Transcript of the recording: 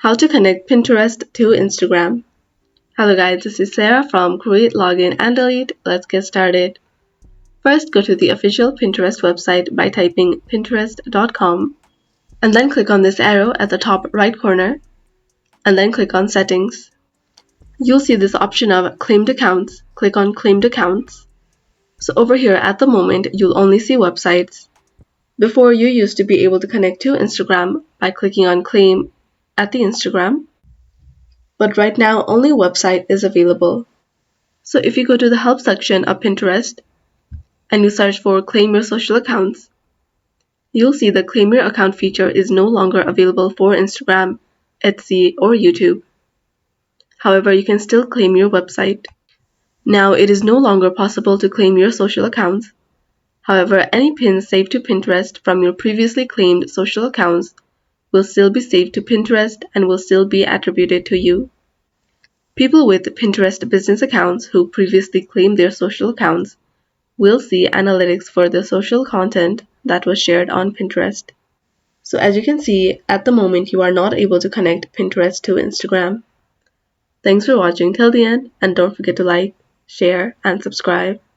How to connect Pinterest to Instagram. Hello guys, this is Sarah from Create, Login and Delete. Let's get started. First, go to the official Pinterest website by typing pinterest.com and then click on this arrow at the top right corner and then click on Settings. You'll see this option of Claimed Accounts. Click on Claimed Accounts. So over here at the moment, you'll only see websites. Before, you used to be able to connect to Instagram by clicking on Claim at the Instagram. But right now, only website is available. So if you go to the Help section of Pinterest and you search for Claim Your Social Accounts, you'll see the Claim Your Account feature is no longer available for Instagram, Etsy, or YouTube. However, you can still claim your website. Now, it is no longer possible to claim your social accounts. However, any pins saved to Pinterest from your previously claimed social accounts will still be saved to Pinterest and will still be attributed to you. People with Pinterest business accounts who previously claimed their social accounts will see analytics for the social content that was shared on Pinterest. So as you can see, at the moment you are not able to connect Pinterest to Instagram. Thanks for watching till the end, and don't forget to like, share, and subscribe.